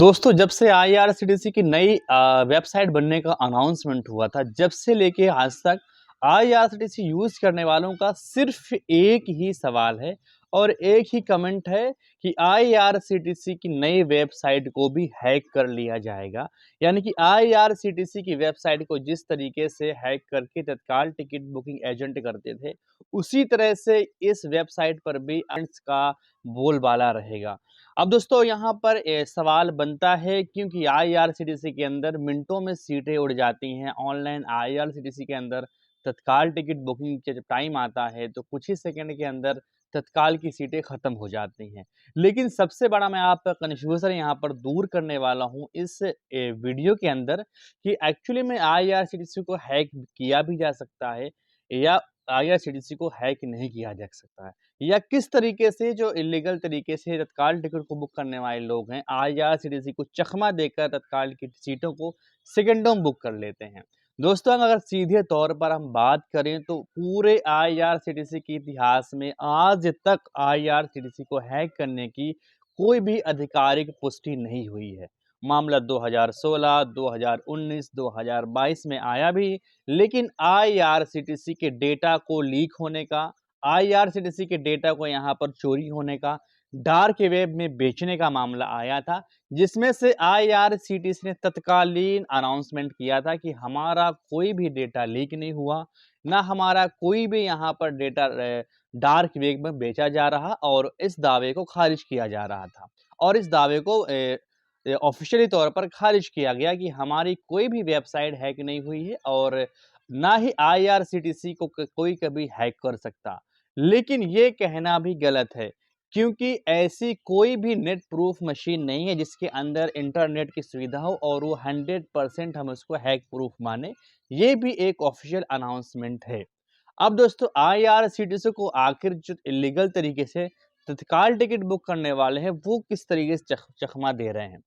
दोस्तों, जब से आईआरसीटीसी की नई वेबसाइट बनने का अनाउंसमेंट हुआ था, जब से लेके आज तक आईआरसीटीसी यूज़ करने वालों का सिर्फ़ एक ही सवाल है और एक ही कमेंट है कि आईआरसीटीसी की नई वेबसाइट को भी हैक कर लिया जाएगा। यानी कि आईआरसीटीसी की वेबसाइट को जिस तरीके से हैक करके तत्काल टिकट बुकिंग एजेंट करते थे, उसी तरह से इस वेबसाइट पर भी एजेंट्स का बोलबाला रहेगा। अब दोस्तों यहाँ पर सवाल बनता है क्योंकि आईआरसीटीसी के अंदर मिनटों में सीटें उड़ जाती हैं। ऑनलाइन आईआरसीटीसी के अंदर तत्काल टिकट बुकिंग के जब टाइम आता है तो कुछ ही सेकंड के अंदर तत्काल की सीटें खत्म हो जाती हैं। लेकिन सबसे बड़ा मैं आपका कन्फ्यूज़न यहाँ पर दूर करने वाला हूँ इस वीडियो के अंदर कि एक्चुअली में आईआरसीटीसी को हैक किया भी जा सकता है या आईआरसीटीसी को हैक नहीं किया जा सकता है। या किस तरीके से जो इल्लीगल तरीके से तत्काल टिकट को बुक करने वाले लोग हैं, आईआरसीटीसी को चकमा देकर तत्काल की सीटों को सेकंडों में बुक कर लेते हैं। दोस्तों, अगर सीधे तौर पर हम बात करें तो पूरे आईआरसीटीसी के इतिहास में आज तक आईआरसीटीसी को हैक करने की कोई भी आधिकारिक पुष्टि नहीं हुई है। मामला 2016, 2019, 2022 में आया भी, लेकिन आईआरसीटीसी के डेटा को लीक होने का, आईआरसीटीसी के डेटा को यहाँ पर चोरी होने का, डार्क वेब में बेचने का मामला आया था, जिसमें से आईआरसीटीसी ने तत्कालीन अनाउंसमेंट किया था कि हमारा कोई भी डेटा लीक नहीं हुआ, ना हमारा कोई भी यहाँ पर डेटा डार्क वेब में बेचा जा रहा और इस दावे को खारिज किया जा रहा था। और इस दावे को ऑफिशियली तौर पर खारिज किया गया कि हमारी कोई भी वेबसाइट हैक नहीं हुई है और ना ही आईआरसीटीसी को कोई कभी हैक कर सकता। लेकिन ये कहना भी गलत है क्योंकि ऐसी कोई भी नेट प्रूफ मशीन नहीं है जिसके अंदर इंटरनेट की सुविधा हो और वो 100% हम उसको हैक प्रूफ माने। ये भी एक ऑफिशियल अनाउंसमेंट है। अब दोस्तों, आईआरसीटीसी को आखिर जो इलीगल तरीके से तत्काल टिकट बुक करने वाले हैं वो किस तरीके से चकमा दे रहे हैं।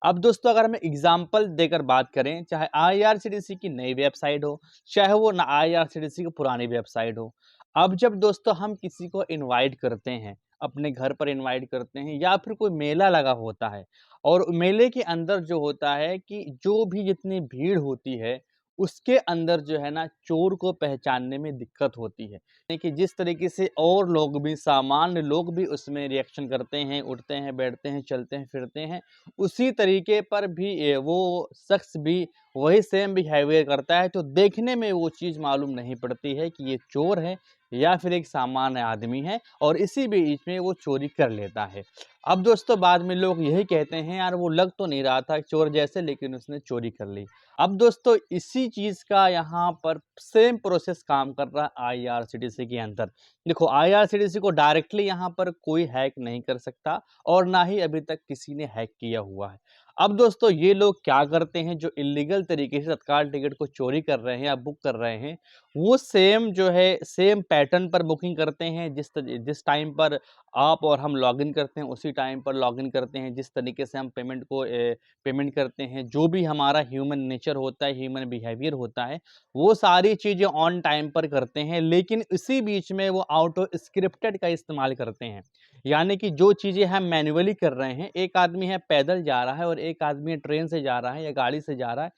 अब दोस्तों, अगर हम एग्जाम्पल देकर बात करें, चाहे आईआरसीटीसी की नई वेबसाइट हो, चाहे वो ना आईआरसीटीसी की पुरानी वेबसाइट हो। अब जब दोस्तों हम किसी को इनवाइट करते हैं, अपने घर पर इनवाइट करते हैं या फिर कोई मेला लगा होता है और मेले के अंदर जो होता है कि जो भी जितनी भीड़ होती है, उसके अंदर जो है ना चोर को पहचानने में दिक्कत होती है। यानी कि जिस तरीके से और लोग भी, सामान्य लोग भी उसमें रिएक्शन करते हैं, उठते हैं, बैठते हैं, चलते हैं, फिरते हैं, उसी तरीके पर भी वो शख्स भी वही सेम बिहेवियर करता है, तो देखने में वो चीज़ मालूम नहीं पड़ती है कि ये चोर है या फिर एक सामान्य आदमी है और इसी बीच में वो चोरी कर लेता है। अब दोस्तों, बाद में लोग यही कहते हैं यार वो लग तो नहीं रहा था चोर जैसे, लेकिन उसने चोरी कर ली। अब दोस्तों, इसी चीज़ का यहाँ पर सेम प्रोसेस काम कर रहा है आईआरसीटीसी के अंदर। देखो, आईआरसीटीसी को डायरेक्टली यहाँ पर कोई हैक नहीं कर सकता और ना ही अभी तक किसी ने हैक किया हुआ है। अब दोस्तों, ये लोग क्या करते हैं जो इल्लीगल तरीके से तत्काल टिकट को चोरी कर रहे हैं या बुक कर रहे हैं, वो सेम जो है सेम पैटर्न पर बुकिंग करते हैं। जिस टाइम पर आप और हम लॉगिन करते हैं उसी टाइम पर लॉगिन करते हैं। जिस तरीके से हम पेमेंट करते हैं, जो भी हमारा ह्यूमन नेचर होता है, ह्यूमन बिहेवियर होता है, वो सारी चीज़ें ऑन टाइम पर करते हैं। लेकिन इसी बीच में वो ऑटो स्क्रिप्टेड का इस्तेमाल करते हैं। यानी कि जो चीज़ें हम मैन्युअली कर रहे हैं, एक आदमी है पैदल जा रहा है और एक आदमी है ट्रेन से जा रहा है या गाड़ी से जा रहा है,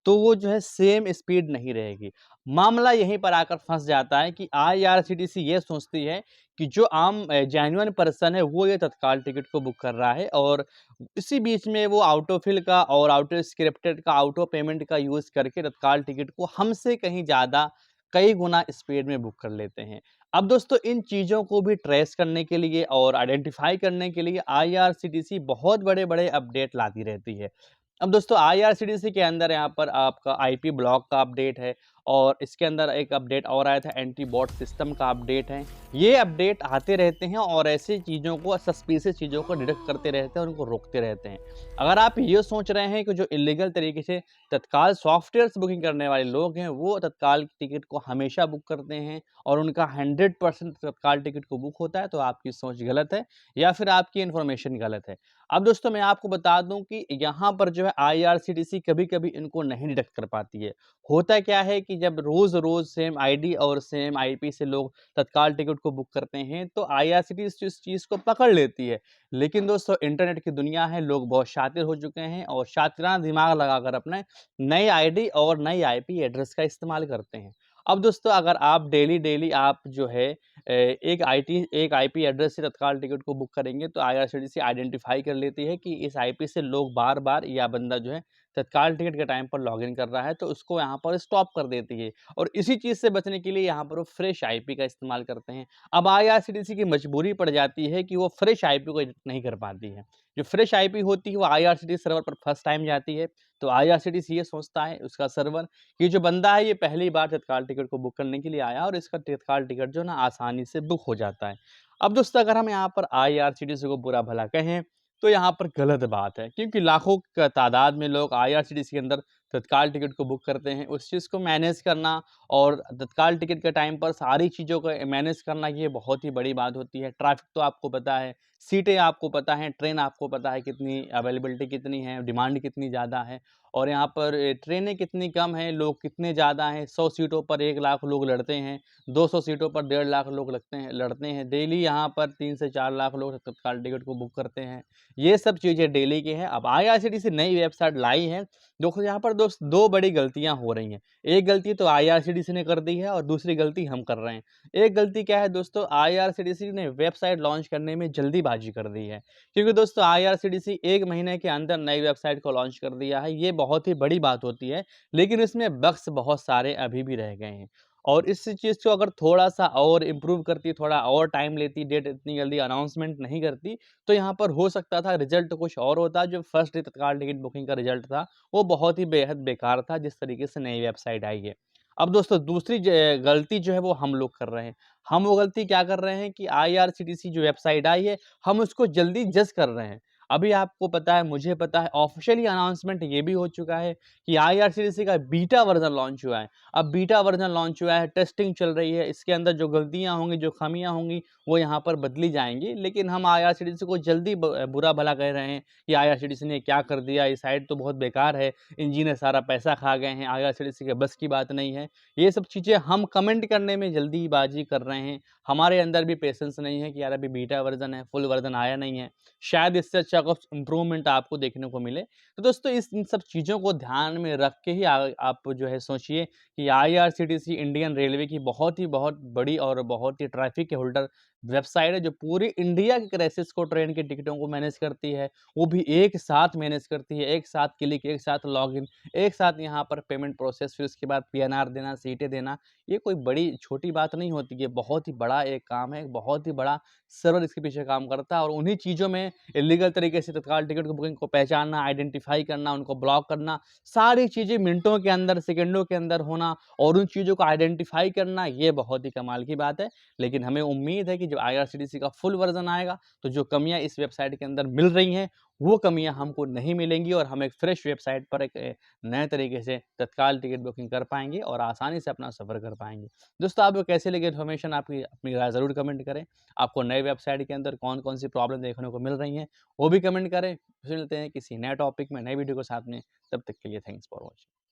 तो वो जो है सेम स्पीड नहीं रहेगी। मामला यहीं पर आकर फँस जाता है कि आईआरसीटीसी ये सोचती है कि जो आम जेन्युइन पर्सन है वो ये तत्काल टिकट को बुक कर रहा है और इसी बीच में वो ऑटो फिल का और ऑटो स्क्रिप्टेड का, ऑटो पेमेंट का यूज़ करके तत्काल टिकट को हमसे कहीं ज़्यादा, कई गुना स्पीड में बुक कर लेते हैं। अब दोस्तों, इन चीज़ों को भी ट्रेस करने के लिए और आइडेंटिफ़ाई करने के लिए आईआरसीटीसी बहुत बड़े-बड़े अपडेट लाती रहती है। अब दोस्तों, आईआरसीटीसी के अंदर यहाँ पर आपका आईपी ब्लॉक का अपडेट है और इसके अंदर एक अपडेट और आया था, एंटी बॉट सिस्टम का अपडेट है। ये अपडेट आते रहते हैं और ऐसी चीज़ों को, सस्पिशियस चीज़ों को डिटेक्ट करते रहते हैं और उनको रोकते रहते हैं। अगर आप ये सोच रहे हैं कि जो इल्लीगल तरीके से तत्काल सॉफ्टवेयर से बुकिंग करने वाले लोग हैं, वो तत्काल टिकट को हमेशा बुक करते हैं और उनका 100% तत्काल टिकट को बुक होता है, तो आपकी सोच गलत है या फिर आपकी इन्फॉर्मेशन गलत है। अब दोस्तों, मैं आपको बता दूं कि यहाँ पर जो है आईआरसीटीसी कभी-कभी इनको नहीं डिटेक्ट कर पाती है। होता क्या है कि कि जब रोज़-रोज़ सेम आईडी और सेम आईपी से लोग तत्काल टिकट को बुक करते हैं, तो आईआरसीटीसी इस चीज़ को पकड़ लेती है। लेकिन दोस्तों इंटरनेट की दुनिया है, लोग बहुत शातिर हो चुके हैं और शातिराना दिमाग लगाकर अपने नई आईडी और नई आईपी एड्रेस का इस्तेमाल करते हैं। अब दोस्तों अगर आप डेली आप जो है एक आईपी एड्रेस से तत्काल टिकट को बुक करेंगे, तो आईआरसीटीसी आइडेंटिफ़ाई कर लेती है कि इस आईपी से लोग बार-बार या बंदा जो है तत्काल टिकट के टाइम पर लॉगिन कर रहा है, तो उसको यहाँ पर स्टॉप कर देती है और इसी चीज़ से बचने के लिए यहाँ पर वो फ्रेश आईपी का इस्तेमाल करते हैं। अब आईआरसीटीसी की मजबूरी पड़ जाती है कि वो फ्रेश आईपी को एडिट नहीं कर पाती है। जो फ्रेश आईपी होती है वो आईआरसीटीसी सर्वर पर फर्स्ट टाइम जाती है, तो आईआरसीटीसी ये सोचता है उसका सर्वर कि जो बंदा है ये पहली बार तत्काल टिकट को बुक करने के लिए आया और इसका तत्काल टिकट जो है ना आसानी से बुक हो जाता है। अब दोस्तों अगर हम यहाँ पर आईआरसीटीसी को बुरा भला कहें, तो यहाँ पर गलत बात है क्योंकि लाखों क तादाद में लोग आईआरसीटीसी के अंदर तत्काल टिकट को बुक करते हैं। उस चीज़ को मैनेज करना और तत्काल टिकट के टाइम पर सारी चीज़ों को मैनेज करना ये बहुत ही बड़ी बात होती है। ट्रैफ़िक तो आपको पता है, सीटें आपको पता हैं, ट्रेन आपको पता है कितनी अवेलेबिलिटी कितनी है, डिमांड कितनी ज़्यादा है और यहाँ पर ट्रेनें कितनी कम हैं, लोग कितने ज़्यादा हैं। 100 सीटों पर 1 लाख लोग लड़ते हैं, 200 सीटों पर 1.5 लाख लोग लड़ते हैं। डेली यहाँ पर 3 से 4 लाख लोग तत्काल टिकट को बुक करते हैं। ये सब चीज़ें डेली की हैं। अब आईआरसीटीसी नई वेबसाइट लाई है। देखो यहाँ पर दोस्त 2 बड़ी गलतियाँ हो रही हैं। एक गलती तो आईआरसीटीसी ने कर दी है और दूसरी गलती हम कर रहे हैं। एक गलती क्या है दोस्तों, आईआरसीटीसी ने वेबसाइट लॉन्च करने में जल्दीबाजी कर दी है। क्योंकि दोस्तों आईआरसीटीसी 1 महीने के अंदर नई वेबसाइट को लॉन्च कर दिया है, ये बहुत ही बड़ी बात होती है। लेकिन इसमें बग्स बहुत सारे अभी भी रह गए हैं। और इस चीज़ को अगर थोड़ा-सा और इम्प्रूव करती, थोड़ा और टाइम लेती, डेट इतनी जल्दी अनाउंसमेंट नहीं करती, तो यहाँ पर हो सकता था रिज़ल्ट कुछ और होता। जो फर्स्ट डे तत्काल टिकट बुकिंग का रिज़ल्ट था, वो बहुत ही बेहद बेकार था, जिस तरीके से नई वेबसाइट आई है। अब दोस्तों दूसरी गलती जो है वो हम लोग कर रहे हैं। हम वो गलती क्या कर रहे हैं कि आईआरसीटीसी जो वेबसाइट आई है, हम उसको जल्दी जज कर रहे हैं। अभी आपको पता है, मुझे पता है, ऑफ़िशियली अनाउंसमेंट ये भी हो चुका है कि आईआरसीटीसी का बीटा वर्ज़न लॉन्च हुआ है। अब बीटा वर्ज़न लॉन्च हुआ है, टेस्टिंग चल रही है, इसके अंदर जो गलतियाँ होंगी, जो ख़ामियाँ होंगी, वो यहाँ पर बदली जाएँगी। लेकिन हम आईआरसीटीसी को जल्दी बुरा भला कह रहे हैं कि आईआरसीटीसी ने क्या कर दिया, ये साइट तो बहुत बेकार है, इंजीनियर सारा पैसा खा गए हैं, आईआरसीटीसी के बस की बात नहीं है। ये सब चीज़ें हम कमेंट करने में जल्दीबाज़ी कर रहे हैं। हमारे अंदर भी पेशेंस नहीं है कि यार अभी बीटा वर्ज़न है, फुल वर्ज़न आया नहीं है। शायद इससे अच्छा कुछ इम्प्रूवमेंट आपको देखने को मिले। तो दोस्तों इन सब चीज़ों को ध्यान में रख के ही आप जो है सोचिए कि आईआरसीटीसी इंडियन रेलवे की बहुत बड़ी और बहुत ही ट्रैफ़िक के होल्डर वेबसाइट है, जो पूरी इंडिया के क्राइसिस को, ट्रेन की टिकटों को मैनेज करती है। वो भी एक साथ मैनेज करती है, एक साथ क्लिक, एक साथ लॉगिन, एक साथ यहाँ पर पेमेंट प्रोसेस, फिर उसके बाद पीएनआर देना, सीटें देना। ये कोई बड़ी छोटी बात नहीं होती, ये बहुत ही बड़ा एक काम है, बहुत ही बड़ा सर्वर इसके पीछे काम करता है और उन्हीं चीज़ों में इल्लीगल तरीके से तत्काल टिकट बुकिंग को पहचानना, आइडेंटिफ़ाई करना, उनको ब्लॉक करना, सारी चीज़ें मिनटों के अंदर, सेकंडों के अंदर होना और उन चीज़ों को आइडेंटिफ़ाई करना, ये बहुत ही कमाल की बात है। लेकिन हमें उम्मीद है कि जब आईआरसीटीसी का फुल वर्ज़न आएगा, तो जो कमियाँ इस वेबसाइट के अंदर मिल रही हैं, वो कमियाँ हमको नहीं मिलेंगी और हम एक फ्रेश वेबसाइट पर एक नए तरीके से तत्काल टिकट बुकिंग कर पाएँगे और आसानी से अपना सफ़र कर पाएँगे। दोस्तों आपको कैसे लगी इन्फॉर्मेशन, आपकी अपनी राय ज़रूर कमेंट करें। आपको नए वेबसाइट के अंदर कौन-कौन सी प्रॉब्लम देखने को मिल रही हैं, वो भी कमेंट करें। फिर मिलते हैं किसी नए टॉपिक में, नई वीडियो के साथ में। तब तक के लिए थैंक्स फॉर वॉचिंग।